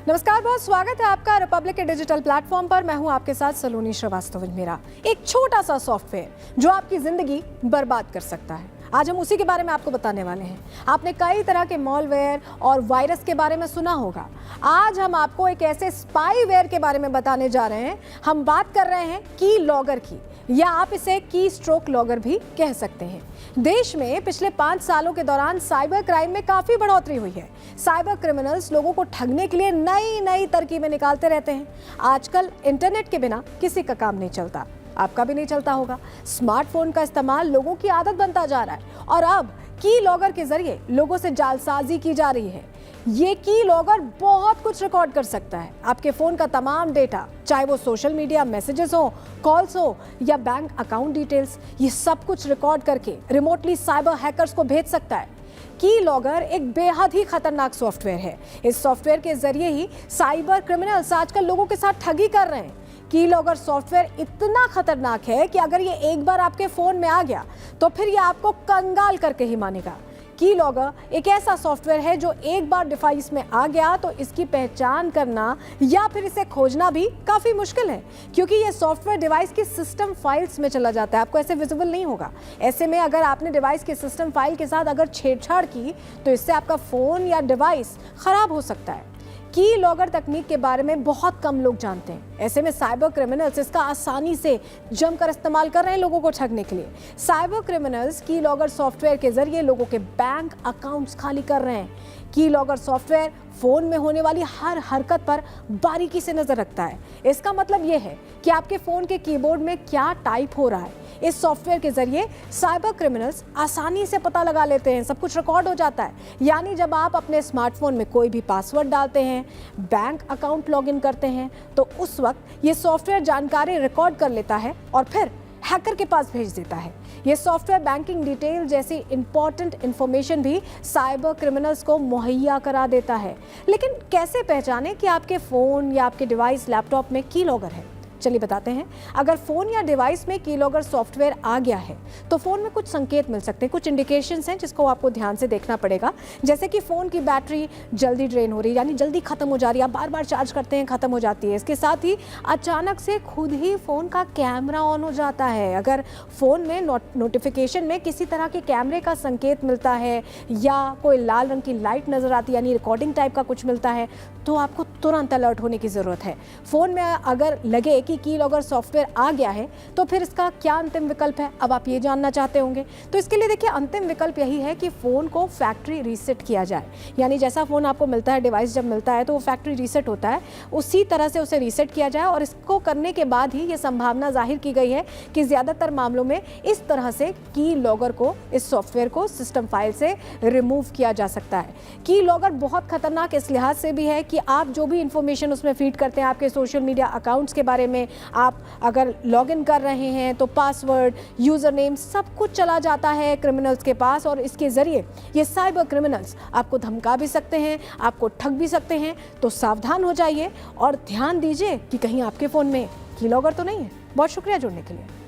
नमस्कार, बहुत स्वागत है आपका रिपब्लिक के डिजिटल प्लेटफॉर्म पर। मैं हूं आपके साथ सलोनी श्रीवास्तव। मेरा एक छोटा सा सॉफ्टवेयर जो आपकी जिंदगी बर्बाद कर सकता है, आज हम उसी के बारे में आपको बताने वाले हैं। आपने कई तरह के मॉलवेयर और वायरस के बारे में सुना होगा। आज हम आपको एक ऐसे स्पाईवेयर के बारे में बताने जा रहे हैं। हम बात कर रहे हैं की लॉगर की, या आप इसे की स्ट्रोक लॉगर भी कह सकते हैं। देश में पिछले 5 सालों के दौरान साइबर क्राइम में काफी बढ़ोतरी हुई है। साइबर क्रिमिनल्स लोगों को ठगने के लिए नई नई तरकीबें निकालते रहते हैं। आजकल इंटरनेट के बिना किसी का काम नहीं चलता, आपका भी नहीं चलता होगा। स्मार्टफोन का इस्तेमाल लोगों की आदत बनता जा रहा है और अब की लॉगर के जरिए लोगों से जालसाजी की जा रही है। ये की लॉगर बहुत कुछ रिकॉर्ड कर सकता है, आपके फोन का तमाम डेटा, चाहे वो सोशल मीडिया मैसेजेस हो, कॉल्स हो या बैंक अकाउंट डिटेल्स, ये सब कुछ रिकॉर्ड करके रिमोटली साइबर हैकर्स को भेज सकता है। की लॉगर एक बेहद ही खतरनाक सॉफ्टवेयर है। इस सॉफ्टवेयर के जरिए ही साइबर क्रिमिनल्स आजकल लोगों के साथ ठगी कर रहे हैं। की लॉगर सॉफ्टवेयर इतना खतरनाक है कि अगर ये एक बार आपके फोन में आ गया तो फिर ये आपको कंगाल करके ही मानेगा। की लॉगर एक ऐसा सॉफ्टवेयर है जो एक बार डिवाइस में आ गया तो इसकी पहचान करना या फिर इसे खोजना भी काफ़ी मुश्किल है, क्योंकि ये सॉफ्टवेयर डिवाइस की सिस्टम फाइल्स में चला जाता है, आपको ऐसे विजिबल नहीं होगा। ऐसे में अगर आपने डिवाइस के सिस्टम फाइल के साथ अगर छेड़छाड़ की तो इससे आपका फ़ोन या डिवाइस ख़राब हो सकता है। की लॉगर तकनीक के बारे में बहुत कम लोग जानते हैं। ऐसे में साइबर क्रिमिनल्स इसका आसानी से जमकर इस्तेमाल कर रहे हैं लोगों को ठगने के लिए। साइबर क्रिमिनल्स की लॉगर सॉफ्टवेयर के जरिए लोगों के बैंक अकाउंट्स खाली कर रहे हैं। की लॉगर सॉफ्टवेयर फोन में होने वाली हर हरकत पर बारीकी से नजर रखता है। इसका मतलब यह है कि आपके फोन के कीबोर्ड में क्या टाइप हो रहा है। इस सॉफ्टवेयर के जरिए साइबर क्रिमिनल्स आसानी से पता लगा लेते हैं, सब कुछ रिकॉर्ड हो जाता है। यानी जब आप अपने स्मार्टफोन में कोई भी पासवर्ड डालते हैं, बैंक अकाउंट लॉगिन करते हैं, तो उस वक्त ये सॉफ्टवेयर जानकारी रिकॉर्ड कर लेता है और फिर हैकर के पास भेज देता है। ये सॉफ्टवेयर बैंकिंग डिटेल जैसी इंपॉर्टेंट इंफॉर्मेशन भी साइबर क्रिमिनल्स को मुहैया करा देता है। लेकिन कैसे पहचाने कि आपके फ़ोन या आपके डिवाइस लैपटॉप में की लॉगर है? चलिए बताते हैं। अगर फ़ोन या डिवाइस में की लॉगर सॉफ्टवेयर आ गया है तो फ़ोन में कुछ संकेत मिल सकते हैं, कुछ इंडिकेशंस हैं जिसको आपको ध्यान से देखना पड़ेगा। जैसे कि फ़ोन की बैटरी जल्दी ड्रेन हो रही है, यानी जल्दी ख़त्म हो जा रही है, आप बार बार चार्ज करते हैं ख़त्म हो जाती है। इसके साथ ही अचानक से खुद ही फ़ोन का कैमरा ऑन हो जाता है। अगर फ़ोन में नोटिफिकेशन में किसी तरह के कैमरे का संकेत मिलता है या कोई लाल रंग की लाइट नज़र आती है, यानी रिकॉर्डिंग टाइप का कुछ मिलता है, तो आपको तुरंत अलर्ट होने की ज़रूरत है। फ़ोन में अगर लगे कि की लॉगर सॉफ्टवेयर आ गया है तो फिर इसका क्या अंतिम विकल्प है, अब आप ये जानना चाहते होंगे। तो इसके लिए देखिए, अंतिम विकल्प यही है कि फ़ोन को फैक्ट्री रीसेट किया जाए। यानी जैसा फ़ोन आपको मिलता है, डिवाइस जब मिलता है तो वो फैक्ट्री रीसेट होता है, उसी तरह से उसे रीसेट किया जाए। और इसको करने के बाद ही ये संभावना जाहिर की गई है कि ज़्यादातर मामलों में इस तरह से की लॉगर को, इस सॉफ्टवेयर को सिस्टम फाइल से रिमूव किया जा सकता है। की लॉगर बहुत खतरनाक इस लिहाज से भी है कि आप जो भी इंफॉर्मेशन उसमें फीड करते हैं, आपके सोशल मीडिया अकाउंट्स के बारे में, आप अगर लॉगिन कर रहे हैं तो पासवर्ड, यूज़र नेम, सब कुछ चला जाता है क्रिमिनल्स के पास। और इसके ज़रिए ये साइबर क्रिमिनल्स आपको धमका भी सकते हैं, आपको ठग भी सकते हैं। तो सावधान हो जाइए और ध्यान दीजिए कि कहीं आपके फ़ोन में की लॉगर तो नहीं है। बहुत शुक्रिया जुड़ने के लिए।